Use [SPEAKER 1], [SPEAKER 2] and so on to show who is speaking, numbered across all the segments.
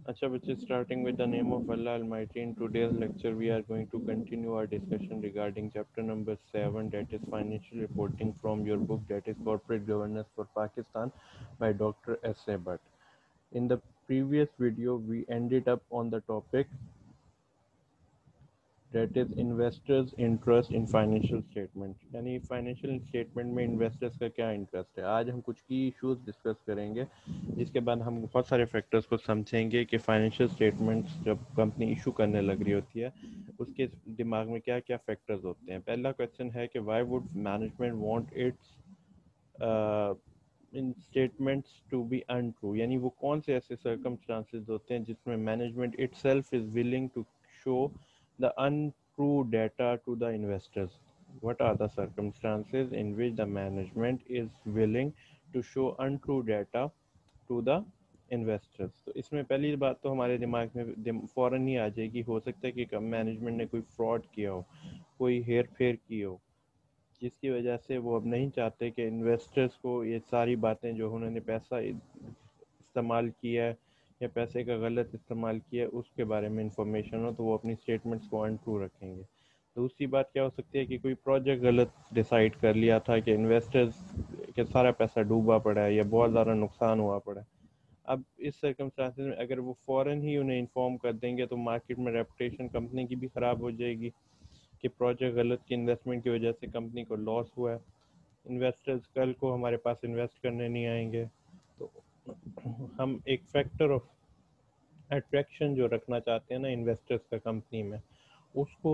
[SPEAKER 1] अच्छा बच्चे, starting with the name of Allah Almighty, in today's lecture we are going to continue our discussion regarding chapter number 7, that is financial reporting, from your book, that is Corporate Governance for Pakistan by Dr. S.A. Bhatt. In the previous video we ended up on the topic that is investors interest in financial statement, यानी financial statement में investors का क्या interest है। आज हम कुछ की issues discuss करेंगे, जिसके बाद हम बहुत सारे फैक्टर्स को समझेंगे कि फाइनेंशियल स्टेटमेंट्स जब कंपनी इशू करने लग रही होती है उसके दिमाग में क्या क्या फैक्टर्स होते हैं। पहला क्वेश्चन है कि why would management want its in statements to be untrue, यानी वो कौन से ऐसे सर्कमस्टांसेस होते हैं जिसमें management itself is willing to show the untrue data to the investors. What are the circumstances in which the management is willing to show untrue data to the investors? तो इसमें पहली बात तो हमारे दिमाग में फ़ौरन ही आ जाएगी, हो सकता है कि मैनेजमेंट ने कोई फ्रॉड किया हो, कोई हेर फेर की हो, जिसकी वजह से वो अब नहीं चाहते कि इन्वेस्टर्स को ये सारी बातें जो उन्होंने पैसा इस्तेमाल किया है या पैसे का गलत इस्तेमाल किया है उसके बारे में इंफॉर्मेशन हो, तो वो अपनी स्टेटमेंट्स को अनट्रू रखेंगे। दूसरी बात क्या हो सकती है कि कोई प्रोजेक्ट गलत डिसाइड कर लिया था कि इन्वेस्टर्स के सारा पैसा डूबा पड़ा है या बहुत ज़्यादा नुकसान हुआ पड़ा है। अब इस सर्कमस्टांसेस में अगर वो फ़ौरन ही उन्हें इन्फॉर्म कर देंगे तो मार्केट में रेपुटेशन कंपनी की भी ख़राब हो जाएगी कि प्रोजेक्ट गलत की इन्वेस्टमेंट की वजह से कंपनी को लॉस हुआ है, इन्वेस्टर्स कल को हमारे पास इन्वेस्ट करने नहीं आएंगे। तो हम एक फैक्टर ऑफ अट्रैक्शन जो रखना चाहते हैं ना इन्वेस्टर्स का कंपनी में, उसको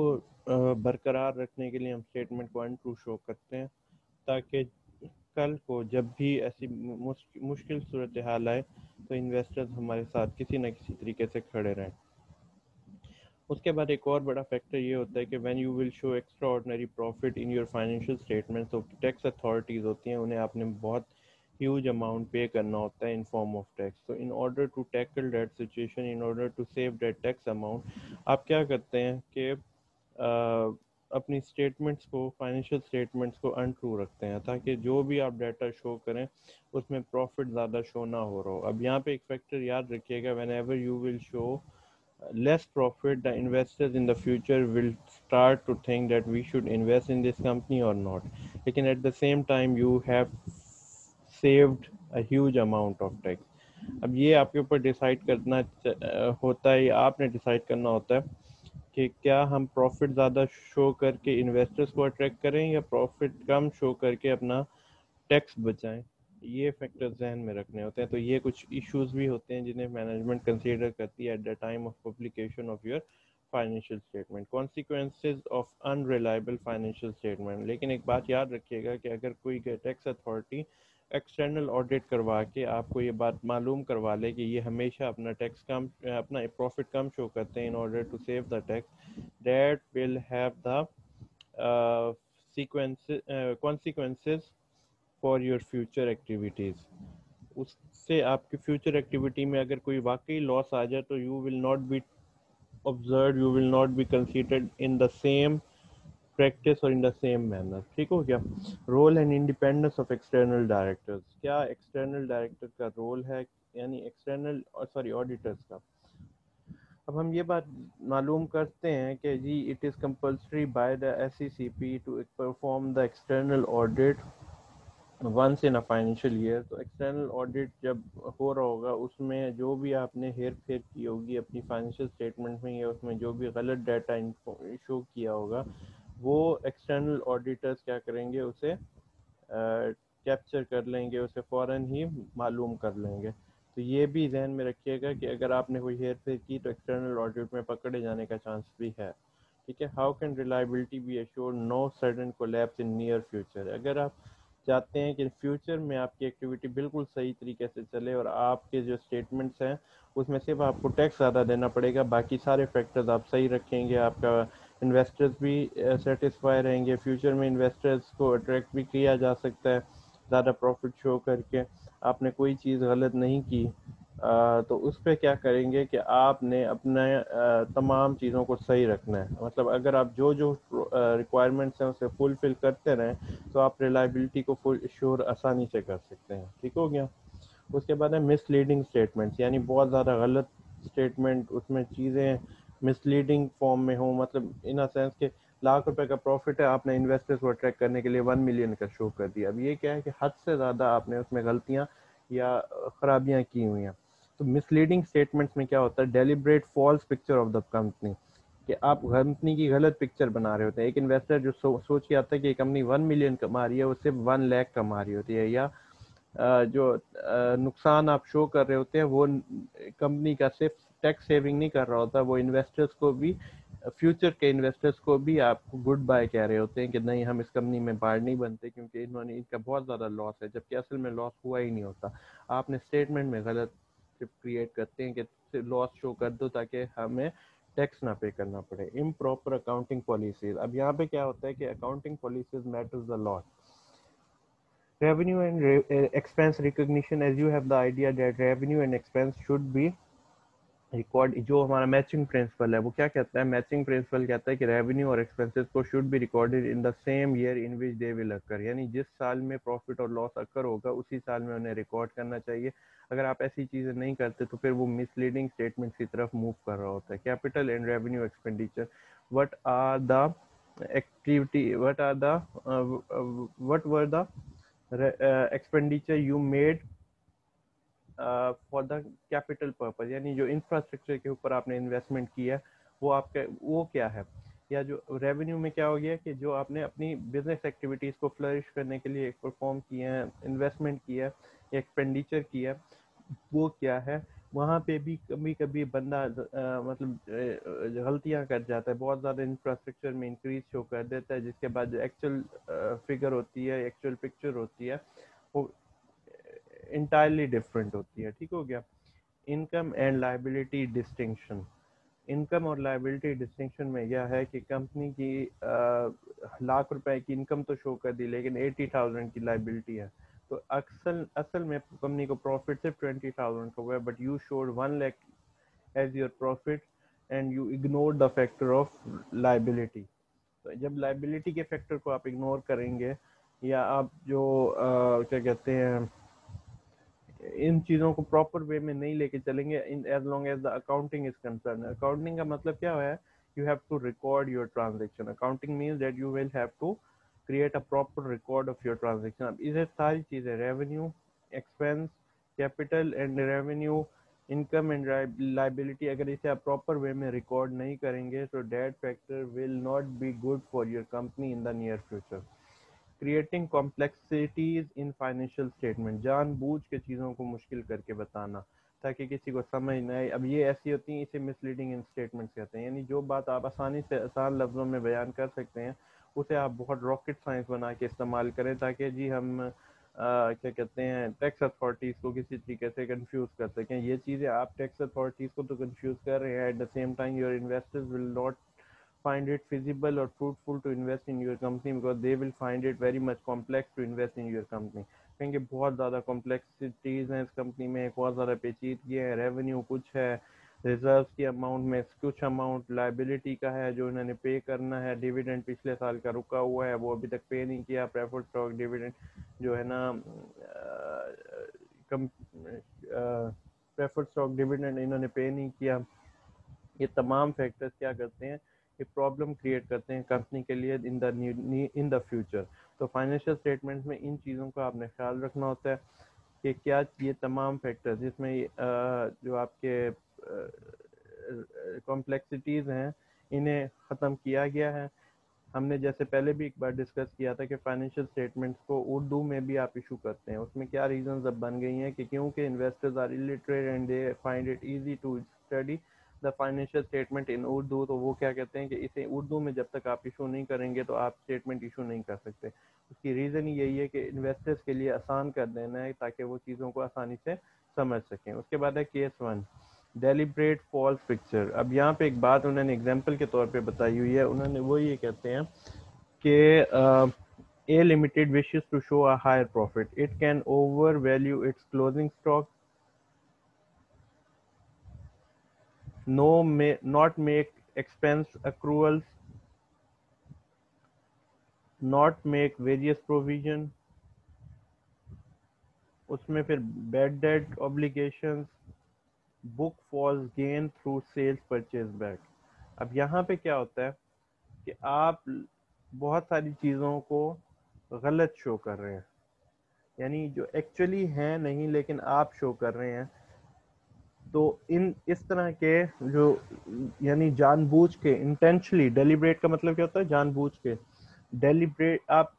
[SPEAKER 1] बरकरार रखने के लिए हम स्टेटमेंट को अनट्रू शो करते हैं, ताकि कल को जब भी ऐसी मुश्किल सूरत हाल आए तो इन्वेस्टर्स हमारे साथ किसी न किसी तरीके से खड़े रहें। उसके बाद एक और बड़ा फैक्टर ये होता है कि when you will show extra ordinary profit in your financial statement, तो टैक्स अथॉरिटीज़ होती हैं, उन्हें आपने बहुत ह्यूज अमाउंट पे करना होता है इन फॉर्म ऑफ टैक्स। तो in order to tackle that situation, in order to save that tax amount, आप क्या करते हैं कि अपनी स्टेटमेंट्स को, फाइनेंशियल स्टेटमेंट्स को अनट्रू रखते हैं, ताकि जो भी आप डाटा शो करें उसमें प्रॉफिट ज़्यादा शो ना हो रहा हो। अब यहाँ पे एक फैक्टर याद रखिएगा, when ever you will show less profit, the investors in the future will start to think that we should invest in this company or not. लेकिन at the same time you have saved a huge amount of tax. अब ये आपके ऊपर decide करना होता है, आपने decide करना होता है कि क्या हम प्रॉफिट ज़्यादा शो करके इन्वेस्टर्स को अट्रैक्ट करें या प्रॉफिट कम शो करके अपना टैक्स बचाएं। ये फैक्टर जहन में रखने होते हैं। तो ये कुछ इश्यूज भी होते हैं जिन्हें मैनेजमेंट कंसीडर करती है at the time of publication of your financial statement. Consequences of unreliable financial statement. लेकिन एक बात याद रखिएगा कि अगर कोई टैक्स अथॉरिटी एक्सटर्नल ऑडिट करवा के आपको ये बात मालूम करवा ले कि ये हमेशा अपना टैक्स कम, अपना प्रॉफिट कम शो करते हैं in order to save the tax, that will have the consequences for your future activities. उससे आपकी फ्यूचर एक्टिविटी में अगर कोई वाकई लॉस आ जाए तो you will not be observe, you will not be considered in the same practice और इन द सेम मैनर। ठीक हो गया। Role and independence of external directors. क्या एक्सटर्नल डायरेक्टर का रोल है, यानी एक्सटर्नल ऑडिटर्स का। अब हम ये बात मालूम करते हैं कि जी it is compulsory by the SECP to perform the external audit once in a financial year. तो एक्सटर्नल ऑडिट जब हो रहा होगा उसमें जो भी आपने हेर फेर की होगी अपनी फाइनेंशियल स्टेटमेंट में या उसमें जो भी गलत डाटा शो किया होगा, वो एक्सटर्नल ऑडिटर्स क्या करेंगे, उसे कैप्चर कर लेंगे, उसे फ़ौरन ही मालूम कर लेंगे। तो ये भी जहन में रखिएगा कि अगर आपने कोई हेर फेर की तो एक्सटर्नल ऑडिट में पकड़े जाने का चांस भी है। ठीक है। How can reliability be assured, no sudden collapse in near future. अगर आप चाहते हैं कि फ्यूचर में आपकी एक्टिविटी बिल्कुल सही तरीके से चले और आपके जो स्टेटमेंट्स हैं उसमें सिर्फ आपको टैक्स ज़्यादा देना पड़ेगा, बाकी सारे फैक्टर्स आप सही रखेंगे, आपका इन्वेस्टर्स भी सेटिस्फाई रहेंगे, फ्यूचर में इन्वेस्टर्स को अट्रैक्ट भी किया जा सकता है ज़्यादा प्रॉफिट शो करके, आपने कोई चीज़ गलत नहीं की, तो उस पर क्या करेंगे कि आपने अपने तमाम चीज़ों को सही रखना है। मतलब अगर आप जो जो रिक्वायरमेंट्स हैं उसे फुलफ़िल करते रहें तो आप रिलायबिलिटी को फुल श्योर आसानी से कर सकते हैं। ठीक हो गया। उसके बाद है मिसलीडिंग स्टेटमेंट्स, यानी बहुत ज़्यादा गलत स्टेटमेंट, उसमें चीज़ें मिसलीडिंग फॉर्म में हो, मतलब इन अ सेंस के लाख रुपए का प्रॉफिट है, आपने इन्वेस्टर्स को अट्रैक्ट करने के लिए 1 मिलियन का शो कर दिया। अब ये क्या है कि हद से ज़्यादा आपने उसमें गलतियाँ या खराबियाँ की हुई हैं। तो मिसलीडिंग स्टेटमेंट्स में क्या होता है, deliberate false picture of the company, कि आप कंपनी की गलत पिक्चर बना रहे होते हैं। एक इन्वेस्टर जो सोच के आता है कि कंपनी 1 मिलियन कमा रही है, वो सिर्फ 1 लाख कमा रही होती है, या जो नुकसान आप शो कर रहे होते हैं वो कंपनी का सिर्फ टैक्स सेविंग नहीं कर रहा होता, वो इन्वेस्टर्स को भी, फ्यूचर के इन्वेस्टर्स को भी आपको गुड बाय कह रहे होते हैं कि नहीं, हम इस कंपनी में पार्ट नहीं बनते क्योंकि इन्होंने, इनका बहुत ज़्यादा लॉस है, जबकि असल में लॉस हुआ ही नहीं होता। आपने स्टेटमेंट में गलत क्रिएट करते हैं कि लॉस शो कर दो ताकि हमें टैक्स ना पे करना पड़े। इम्प्रॉपर अकाउंटिंग पॉलिसीज, अब यहाँ पे क्या होता है कि accounting policies matters the lot. Revenue and expense recognition, as you have the idea that revenue and expense should be record, जो हमारा मैचिंग प्रिंसिपल है वो क्या कहता है, मैचिंग प्रिंसिपल कहता है कि रेवेन्यू और एक्सपेंसेस को should be recorded in the same year in which they will occur, यानी जिस साल में प्रॉफिट और लॉस अकर होगा उसी साल में उन्हें रिकॉर्ड करना चाहिए। अगर आप ऐसी चीज़ें नहीं करते तो फिर वो मिसलीडिंग स्टेटमेंट की तरफ मूव कर रहा होता है। Capital and revenue expenditure, what are the activity, what were the expenditure you made for the capital purpose, यानी जो इंफ्रास्ट्रक्चर के ऊपर आपने इन्वेस्टमेंट किया वो आपका वो क्या है। या जो रेवेन्यू में क्या हो गया कि जो आपने अपनी बिजनेस एक्टिविटीज़ को फ्लरिश करने के लिए परफॉर्म किए हैं, इन्वेस्टमेंट किया है, एक्सपेंडिचर किया है, वो क्या है। वहाँ पे भी कभी कभी बंदा मतलब गलतियाँ कर जाता है, बहुत ज़्यादा इंफ्रास्ट्रक्चर में इंक्रीज शो कर देता है, जिसके बाद जो एक्चुअल फिगर होती है, एक्चुअल पिक्चर होती है, वो इंटायरली डिफरेंट होती है। ठीक हो गया। Income and liability distinction, income और लाइबिलिटी डिस्टिंक्शन में यह है कि कंपनी की लाख रुपए की इनकम तो शो कर दी लेकिन 80,000 की लाइबिलिटी है, तो अक्सर असल में कंपनी को प्रॉफिट सिर्फ 20,000 का हुआ है, but you showed 1 lakh as your profit and you ignore the factor of liability. तो जब लाइबिलिटी के फैक्टर को आप इग्नोर करेंगे, या आप जो क्या कहते हैं, इन चीज़ों को प्रॉपर वे में नहीं लेके चलेंगे, in as long as the accounting is concern. Accounting का मतलब क्या है, you have to record your transaction. Accounting means that you will have to create a proper record of your transaction. अब इधर सारी चीज़ें, revenue, expense, capital and revenue, income and liability, अगर इसे आप प्रॉपर वे में रिकॉर्ड नहीं करेंगे तो debt factor will not be good for your company in the near future. Creating complexities in financial statement, जानबूझ के चीज़ों को मुश्किल करके बताना ताकि किसी को समझ न आए। अब ये ऐसी होती हैं, इसे मिसलीडिंग इन स्टेटमेंट्स कहते हैं, यानी जो बात आप आसानी से आसान लफ्ज़ों में बयान कर सकते हैं उसे आप बहुत रॉकेट साइंस बना के इस्तेमाल करें ताकि जी हम क्या कहते हैं, टैक्स अथॉरिटीज़ को किसी तरीके से कंफ्यूज कर सकें। ये चीज़ें आप टैक्स अथॉरिटीज़ को तो कंफ्यूज कर रहे हैं, at the same time your investors will not find it feasible or fruitful to invest in your company because they will find it very much complex to invest in your company। कहेंगे बहुत ज़्यादा complexities हैं इस company में, बहुत ज़्यादा पेचीदगी है, revenue कुछ है, रिजर्व की अमाउंट में कुछ अमाउंट लाइबिलिटी का है जो इन्होंने पे करना है, डिविडेंड पिछले साल का रुका हुआ है वो अभी तक पे नहीं किया, प्रेफर्ड स्टॉक डिविडेंड जो है ना, कम प्रेफर्ड स्टॉक डिविडेंड इन्होंने पे नहीं किया। ये तमाम फैक्टर्स क्या करते हैं, ये प्रॉब्लम क्रिएट करते हैं कंपनी के लिए इन द फ्यूचर। तो फाइनेंशियल स्टेटमेंट्स में इन चीज़ों का आपने ख्याल रखना होता है कि क्या ये तमाम फैक्टर्स जिसमें जो आपके कॉम्प्लेक्सिटीज़ हैं इन्हें ख़त्म किया गया है। हमने जैसे पहले भी एक बार डिस्कस किया था कि फाइनेंशियल स्टेटमेंट्स को उर्दू में भी आप इशू करते हैं, उसमें क्या रीजंस अब बन गई हैं कि क्योंकि investors are illiterate and they find it easy to study the financial statement in Urdu, तो वो क्या कहते हैं कि इसे उर्दू में जब तक आप इशू नहीं करेंगे तो आप स्टेटमेंट इशू नहीं कर सकते। उसकी रीज़न यही है कि इन्वेस्टर्स के लिए आसान कर देना है ताकि वो चीज़ों को आसानी से समझ सकें। उसके बाद है केस 1, डेलिब्रेट फॉल्स पिक्चर। अब यहाँ पे एक बात उन्होंने एग्जाम्पल के तौर पे बताई हुई है, उन्होंने वो ये कहते हैं कि A Limited wishes to show a higher profit. It can overvalue its closing stock, not make expense accruals, not make various provision, उसमें फिर bad debt obligations, book false gain through sales purchase back. अब यहाँ पे क्या होता है कि आप बहुत सारी चीज़ों को गलत शो कर रहे हैं, यानी जो एक्चुअली हैं नहीं लेकिन आप शो कर रहे हैं। तो इन इस तरह के जो, यानी जानबूझ के, इंटेंशनली, डेलिब्रेट का मतलब क्या होता है, जानबूझ के, डेलिब्रेट, आप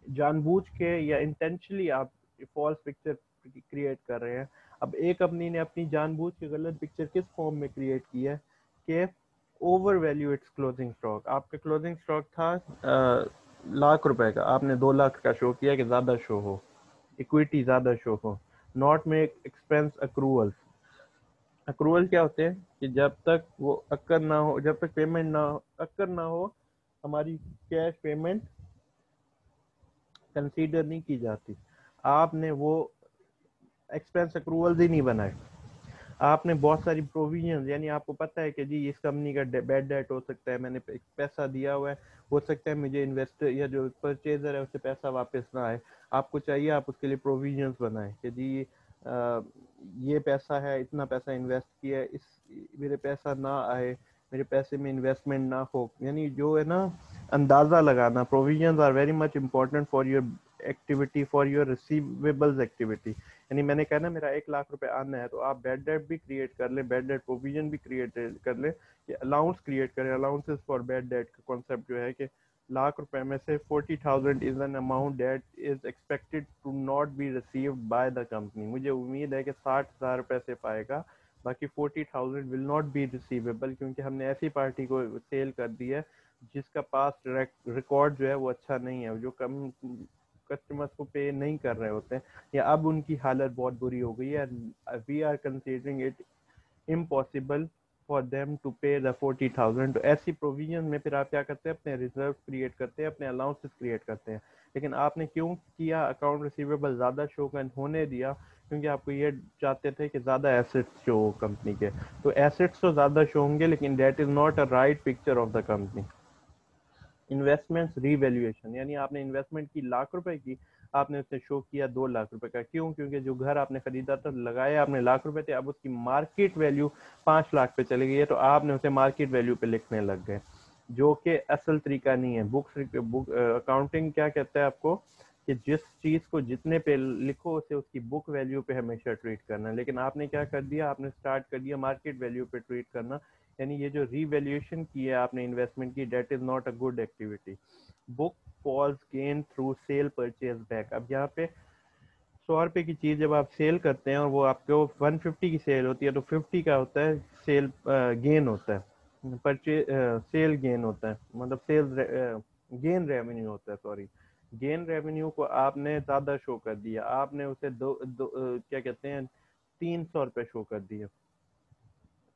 [SPEAKER 1] जानबूझ के या इंटेंशनली आप फॉल्स पिक्चर क्रिएट कर रहे हैं। अब एक कंपनी ने अपनी जानबूझ के गलत पिक्चर किस फॉर्म में क्रिएट की है कि over value it's closing stock. आपका क्लोजिंग स्टॉक था लाख रुपए का, आपने 2 लाख का शो किया कि ज्यादा शो हो, इक्विटी ज्यादा शो हो। Not make expense accrual. Accrual क्या होते हैं कि जब तक वो अक्कर ना हो, जब तक पेमेंट ना हो, अक्कर ना हो, हमारी कैश पेमेंट कंसीडर नहीं की जाती। आपने वो एक्सपेंस अक्रूवल ही नहीं बनाए। आपने बहुत सारी प्रोविजन, यानी आपको पता है कि जी इस कंपनी का बैड डेट हो सकता है, मैंने पैसा दिया हुआ है, हो सकता है मुझे इन्वेस्टर या जो परचेजर है उसे पैसा वापस ना आए। आपको चाहिए आप उसके लिए प्रोविजंस बनाएं कि जी ये पैसा है, इतना पैसा इन्वेस्ट किया है, इस मेरे पैसा ना आए, मेरे पैसे में इन्वेस्टमेंट ना हो, यानी जो है ना अंदाज़ा लगाना। Provisions are very much important for your activity, for your receivables activity. यानी मैंने कहा ना मेरा 1 लाख रुपए आना है, तो आप बैड डेट भी क्रिएट कर लें, बैड डेट प्रोविजन भी क्रिएट कर लें, कि अलाउंस क्रिएट करें। अलाउंसेस फॉर बैड डेट का कॉन्सेप्ट जो है कि लाख रुपए में से 40,000 is an amount that is expected to not be received by the company. मुझे उम्मीद है कि 60,000 रुपए से पाएगा, बाकी 40,000 विल नॉट बी रिसीवेबल, क्योंकि हमने ऐसी पार्टी को सेल कर दी है जिसका पास रिकॉर्ड जो है वो अच्छा नहीं है, जो कम कस्टमर्स को पे नहीं कर रहे होते हैं, या अब उनकी हालत बहुत बुरी हो गई है। We are considering it impossible for them to pay the 40,000। तो ऐसी प्रोविजन में फिर आप क्या करते हैं, अपने रिजर्व क्रिएट करते हैं, अपने अलाउंसेस क्रिएट करते हैं। लेकिन आपने क्यों किया, अकाउंट रिसीवेबल ज़्यादा शो होने दिया, क्योंकि आपको ये चाहते थे कि ज़्यादा एसेट्स शो हो कंपनी के। तो एसेट्स तो ज़्यादा शो होंगे, लेकिन that is not a right picture of the company. Investments revaluation, यानी आपने इन्वेस्टमेंट की लाख रुपए की, आपने उसने शो किया 2 लाख रुपए का। क्यों? क्योंकि जो घर आपने खरीदा था, लगाया आपने लाख रुपए थे, अब उसकी मार्केट वैल्यू 5 लाख पे चली गई है, तो आपने उसे मार्केट वैल्यू पे लिखने लग गए, जो कि असल तरीका नहीं है। बुक अकाउंटिंग क्या कहता है आपको कि जिस चीज को जितने पे लिखो उसे उसकी बुक वैल्यू पे हमेशा ट्रीट करना है। लेकिन आपने क्या कर दिया, आपने स्टार्ट कर दिया मार्केट वैल्यू पे ट्रीट करना। यानी ये जो रीवैल्यूएशन की है आपने इन्वेस्टमेंट की, debt is not a good activity. Book false gain through sale purchase back. अब यहाँ पे 100 रुपए की चीज जब आप सेल करते हैं और वो आपको 150 की सेल होती है, तो 50 का होता है सेल गेन होता है, परचेज सेल गेन होता है, मतलब सेल गेन रेवेन्यू होता है, सॉरी। गेन रेवेन्यू को आपने ज्यादा शो कर दिया, आपने उसे क्या कहते हैं 300 रुपये शो कर दिया।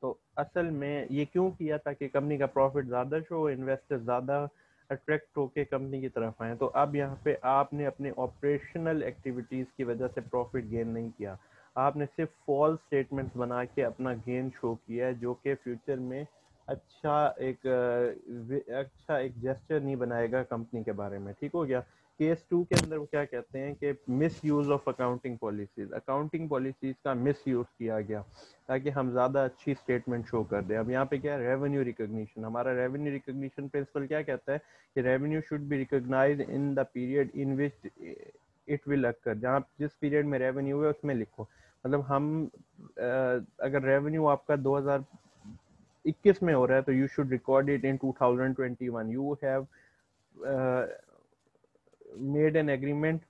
[SPEAKER 1] तो असल में ये क्यों किया, ताकि कंपनी का प्रॉफिट ज़्यादा शो हो, इन्वेस्टर ज़्यादा अट्रैक्ट होके कंपनी की तरफ आए। तो अब यहाँ पे आपने अपने ऑपरेशनल एक्टिविटीज़ की वजह से प्रॉफिट गेन नहीं किया, आपने सिर्फ फॉल्स स्टेटमेंट्स बना के अपना गेन शो किया है, जो कि फ्यूचर में अच्छा एक जेस्चर नहीं बनाएगा कंपनी के बारे में। ठीक हो गया। केस 2 के अंदर वो क्या कहते हैं कि miss use of accounting policies का मिस यूज किया गया, ताकि हम ज़्यादा अच्छी स्टेटमेंट शो कर दें। अब यहाँ पे क्या है, रेवेन्यू रिकॉग्निशन। हमारा रेवेन्यू रिकॉग्निशन प्रिंसिपल क्या कहता है कि revenue should be recognise in the period in which it will occur. जहाँ जिस पीरियड में रेवेन्यू है उसमें लिखो। मतलब हम अगर रेवेन्यू आपका 2021 में हो रहा है, तो you should record it in 2021। You have made an agreement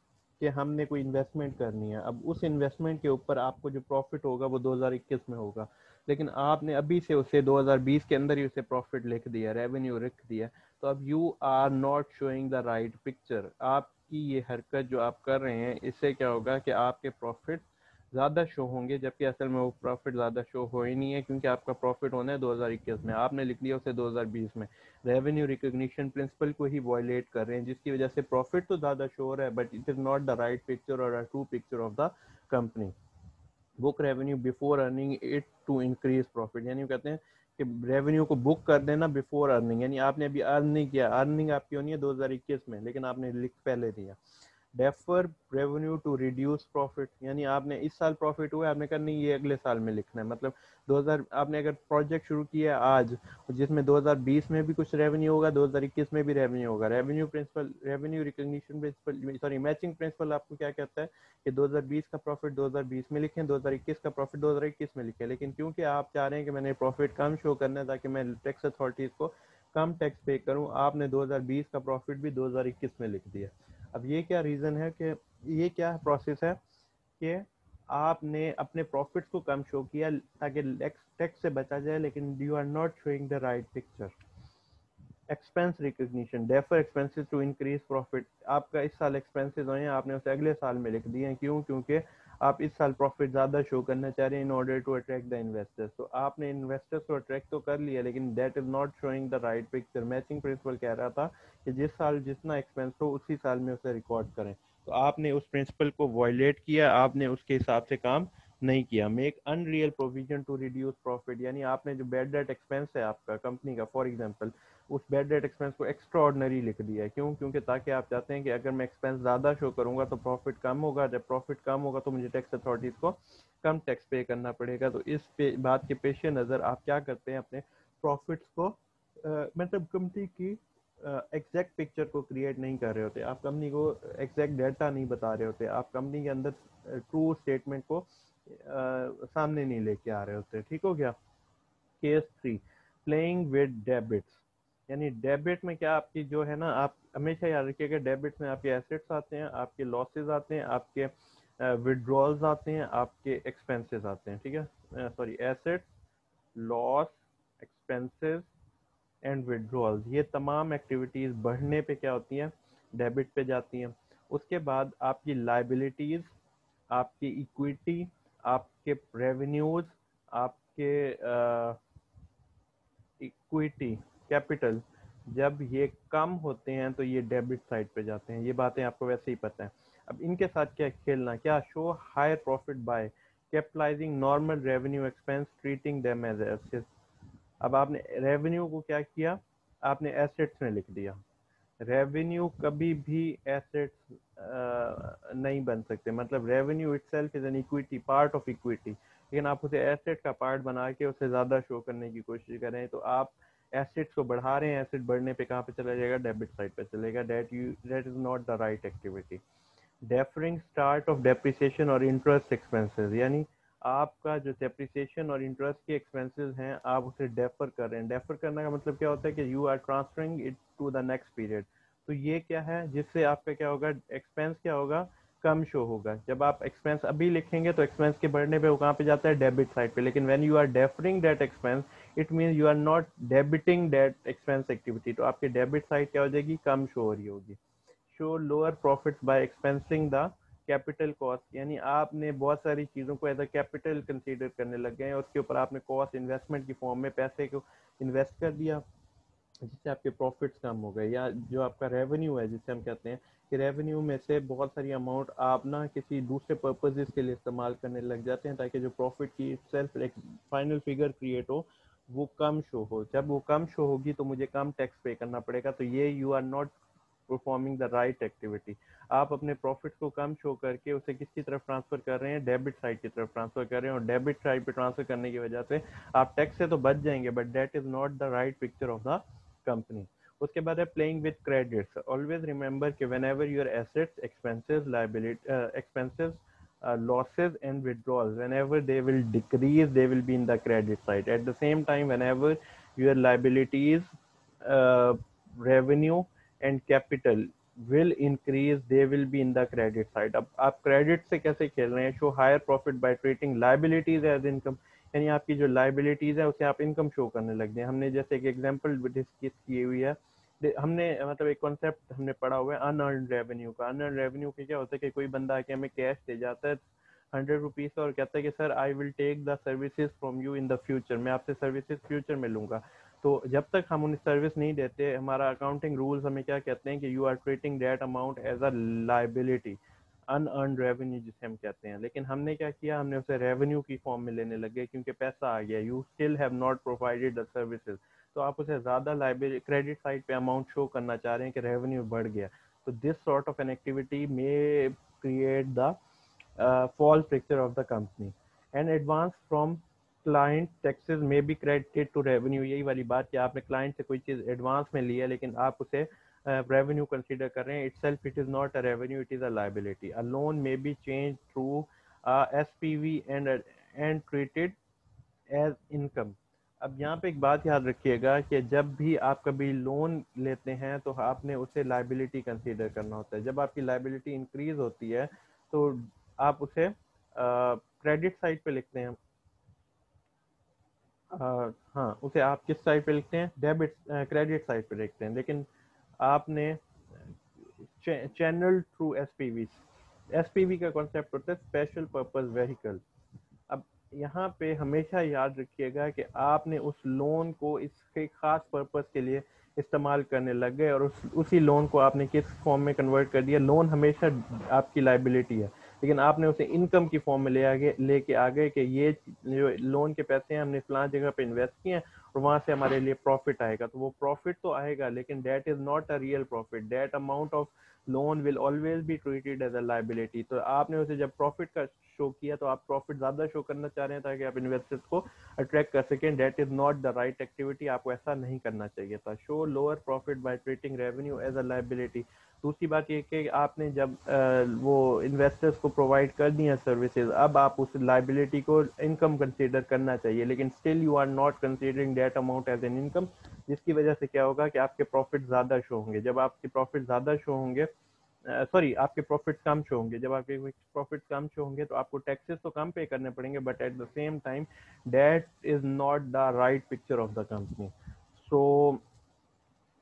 [SPEAKER 1] कि हमने कोई इन्वेस्टमेंट करनी है। अब उस इन्वेस्टमेंट के ऊपर आपको जो प्रॉफिट होगा वो 2021 में होगा, लेकिन आपने अभी से उसे 2020 के अंदर ही उसे प्रॉफिट लिख दिया, रेवेन्यू लिख दिया। तो अब you are not showing the right picture. आपकी ये हरकत जो आप कर रहे हैं, इससे क्या होगा कि आपके प्रॉफिट ज़्यादा शो होंगे, जबकि असल में वो प्रॉफिट ज़्यादा शो हो ही नहीं है, क्योंकि आपका प्रॉफिट होना है 2021 में, आपने लिख लिया उसे 2020 में। रेवेन्यू रिकॉग्निशन प्रिंसिपल को ही वायलेट कर रहे हैं, जिसकी वजह से प्रॉफिट तो ज़्यादा शो हो रहा है, but it is not the right picture और a true picture of the company. Book revenue before earning it to increase profit, यानी वो कहते हैं कि रेवेन्यू को बुक कर देना बिफोर अर्निंग, यानी आपने अभी अर्न नहीं किया, अर्निंग आपकी होनी है 2021 में, लेकिन आपने लिख पहले दिया। Defer revenue to reduce profit, यानी आपने इस साल प्रॉफिट हुआ है, आपने कहा नहीं ये अगले साल में लिखना है। मतलब 2000 आपने अगर प्रोजेक्ट शुरू किया है आज, जिसमें 2020 में भी कुछ रेवेन्यू होगा, 2021 में भी रेवेन्यू होगा, revenue principle, revenue recognition principle, sorry matching principle आपको क्या कहता है कि 2020 का प्रॉफिट 2020 में लिखें, 2021 का प्रॉफिट 2021 में लिखें। लेकिन क्योंकि आप चाह रहे हैं कि मैंने प्रॉफिट कम शो करना है ताकि मैं टैक्स अथॉरिटीज को कम टैक्स पे करूं, आपने 2020 का प्रॉफिट भी 2021 में लिख दिया। अब ये क्या रीज़न है कि ये क्या प्रोसेस है कि आपने अपने प्रॉफिट्स को कम शो किया ताकि टैक्स से बचा जाए, लेकिन you are not showing the right picture. Expense recognition, defer expenses to increase profit, आपका इस साल एक्सपेंसेस हुए हैं, आपने उसे अगले साल में लिख दिए हैं। क्यों? क्योंकि आप इस साल प्रॉफिट ज़्यादा शो करना चाह रहे हैं in order to attract the investors. तो आपने इन्वेस्टर्स को अट्रैक्ट तो कर लिया, लेकिन that is not showing the right picture. Matching principle कह रहा था कि जिस साल जितना एक्सपेंस हो उसी साल में उसे रिकॉर्ड करें। तो आपने उस प्रिंसिपल को वायलेट किया, आपने उसके हिसाब से काम नहीं किया। Make unreal provision to reduce profit, यानी आपने जो बैड डेट एक्सपेंस है आपका कंपनी का, फॉर एग्जांपल उस बैड डेट एक्सपेंस को एक्स्ट्रा ऑर्डनरी लिख दिया है। क्यों? क्योंकि ताकि आप चाहते हैं कि अगर मैं एक्सपेंस ज़्यादा शो करूंगा तो प्रॉफिट कम होगा, जब प्रॉफिट कम होगा तो मुझे टैक्स अथॉरिटीज़ को कम टैक्स पे करना पड़ेगा। तो इस बात के पेश नज़र आप क्या करते हैं, अपने प्रॉफिट्स को मतलब कंपनी की एग्जैक्ट पिक्चर को क्रिएट नहीं कर रहे होते, आप कंपनी को एग्जैक्ट डाटा नहीं बता रहे होते, आप कंपनी के अंदर ट्रू स्टेटमेंट को सामने नहीं लेके आ रहे होते। ठीक हो गया? केस 3, प्लेइंग विद डेबिट्स, यानी डेबिट में क्या आपकी जो है ना, आप हमेशा याद रखिएगा डेबिट में आपके एसेट्स आते हैं, आपके लॉसेस आते हैं, आपके विड्रॉल्स आते हैं, आपके एक्सपेंसेस आते हैं। ठीक है? Sorry, assets, loss, expenses and withdrawals, ये तमाम एक्टिविटीज़ बढ़ने पे क्या होती हैं, डेबिट पे जाती हैं। उसके बाद आपकी लाइबिलिटीज़, आपकी इक्विटी, आपके रेवेन्यूज, आपके इक्विटी, कैपिटल, जब ये कम होते हैं तो ये डेबिट साइड पे जाते हैं। ये बातें आपको वैसे ही पता है। अब इनके साथ क्या खेलना, क्या show higher profit by capitalising normal revenue expense treating them as assets. अब आपने रेवेन्यू को क्या किया, आपने एसेट्स में लिख दिया। रेवेन्यू कभी भी एसेट्स नहीं बन सकते, मतलब revenue itself is an equity, part of equity, लेकिन आप उसे एसेट का पार्ट बना के उसे ज़्यादा शो करने की कोशिश करें तो आप एसेट्स को बढ़ा रहे हैं। एसेट बढ़ने पे कहाँ पे चला जाएगा, डेबिट साइड पे चलेगा। That is not the right activity. Deferring start of depreciation और इंटरेस्ट एक्सपेंसेस, यानी आपका जो डेप्रिसिएशन और इंटरेस्ट के एक्सपेंसेस हैं आप उसे डेफर कर रहे हैं। डेफर करने का मतलब क्या होता है कि you are transferring it to the next period. तो ये क्या है, जिससे आपका क्या होगा, एक्सपेंस क्या होगा, कम शो होगा। जब आप एक्सपेंस अभी लिखेंगे तो एक्सपेंस के बढ़ने पे वो कहाँ पे जाता है, डेबिट साइड पे। लेकिन when you are deferring that expense, it mean you are not debiting that expense activity, तो आपकी डेबिट साइड क्या हो जाएगी, कम शो हो रही होगी। Show lower profits by expensing the capital cost, यानी आपने बहुत सारी चीज़ों को एज अ कैपिटल कंसीडर करने लग गए हैं, उसके ऊपर आपने कॉस्ट इन्वेस्टमेंट की फॉर्म में पैसे को इन्वेस्ट कर दिया, जिससे आपके प्रॉफिट्स कम हो गए। या जो आपका रेवेन्यू है, जिससे हम कहते हैं कि रेवेन्यू में से बहुत सारी अमाउंट आप ना किसी दूसरे पर्पजेस के लिए इस्तेमाल करने लग जाते हैं ताकि जो प्रॉफिट की सेल्फ एक फाइनल फिगर क्रिएट हो वो कम शो हो। जब वो कम शो होगी तो मुझे कम टैक्स पे करना पड़ेगा। तो ये you are not performing the right activity. आप अपने प्रॉफिट को कम शो करके उसे किसकी तरफ ट्रांसफर कर रहे हैं, डेबिट साइड की तरफ ट्रांसफर कर रहे हैं, और डेबिट साइड पे ट्रांसफर करने की वजह से आप टैक्स से तो बच जाएंगे, but that is not the right picture of the company. उसके बाद है playing with credits. Always remember कि whenever your assets, expenses, liability, expenses, losses and withdrawals, whenever they will decrease they will be in the credit side. At the same time, whenever your liabilities, uh, revenue and capital will increase, they will be in the credit side. अब आप credit से कैसे खेल रहे हैं, show higher profit by treating liabilities as income, यानी आपकी जो लाइबिलिटीज है उसे आप इनकम शो करने लग गए। हमने जैसे एक एग्जांपल डिस्कस की हुई है, हमने मतलब एक कॉन्सेप्ट हमने पढ़ा हुआ है अनअर्न रेवेन्यू का। अनअर्न रेवेन्यू के क्या होता है कि कोई बंदा आके हमें कैश दे जाता है 100 रुपीज़ और कहता है कि sir I will take the services from you in the future, मैं आपसे सर्विसेज फ्यूचर में लूंगा। तो जब तक हम उन्हें सर्विस नहीं देते, हमारा अकाउंटिंग रूल्स हमें क्या कहते हैं कि you are treating that amount as a liability, unearned revenue जिसे हम कहते हैं। लेकिन हमने क्या किया, हमने उसे रेवेन्यू की फॉर्म में लेने लगे क्योंकि पैसा आ गया, you still have not provided the services. तो आप उसे ज़्यादा लाइबिलिटी क्रेडिट साइड पे अमाउंट शो करना चाह रहे हैं कि रेवेन्यू बढ़ गया, So this sort of an activity may create the false picture of the company. And advance from client taxes may be credited to revenue. यही वाली बात कि आपने client से कोई चीज़ advance में ली है लेकिन आप उसे revenue consider कर रहे हैं. Itself it is not a revenue, it is a liability. A loan may be changed through SPV and treated as income. अब यहाँ पे एक बात याद रखिएगा कि जब भी आप कभी लोन लेते हैं तो आपने उसे लाइबिलिटी कंसीडर करना होता है. जब आपकी लाइबिलिटी इंक्रीज होती है तो आप उसे क्रेडिट साइड पे लिखते हैं. हाँ, उसे आप किस साइड पे लिखते हैं? डेबिट क्रेडिट साइड पे लिखते हैं. लेकिन आपने चैनल थ्रू एसपीवी. एसपीवी का कॉन्सेप्ट होता है स्पेशल पर्पस व्हीकल. अब यहाँ पे हमेशा याद रखिएगा कि आपने उस लोन को इसके खास पर्पस के लिए इस्तेमाल करने लग गए और उसी लोन को आपने किस फॉर्म में कन्वर्ट कर दिया. लोन हमेशा आपकी लाइबिलिटी है लेकिन आपने उसे इनकम की फॉर्म में लेके आ गए कि ये जो लोन के पैसे हैं हमने फलां जगह पे इन्वेस्ट किए हैं और वहां से हमारे लिए प्रॉफिट आएगा. तो वो प्रॉफिट तो आएगा लेकिन that is not a real profit. That amount of loan will always be treated as a liability. तो आपने उसे जब प्रॉफिट का शो किया तो आप प्रॉफिट ज्यादा शो करना चाह रहे हैं ताकि आप इन्वेस्टर्स को अट्रैक्ट कर सकें. That is not the right activity. आपको ऐसा नहीं करना चाहिए था. Show lower profit by treating revenue as a liability. दूसरी बात ये कि आपने जब वो इन्वेस्टर्स को प्रोवाइड कर दिया सर्विसेज, अब आप उस लाइबिलिटी को इनकम कंसीडर करना चाहिए लेकिन still you are not considering that amount as an income. जिसकी वजह से क्या होगा कि आपके प्रॉफिट ज़्यादा शो होंगे. जब आपके प्रॉफिट ज़्यादा शो होंगे, सॉरी आपके प्रॉफिट कम शो होंगे. जब आपके प्रॉफिट कम शो होंगे तो आपको टैक्सेस तो कम पे करने पड़ेंगे but at the same time that is not the right picture of the company. So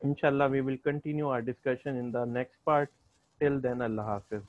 [SPEAKER 1] inshallah we will continue our discussion in the next part. Till then, Allah Hafiz.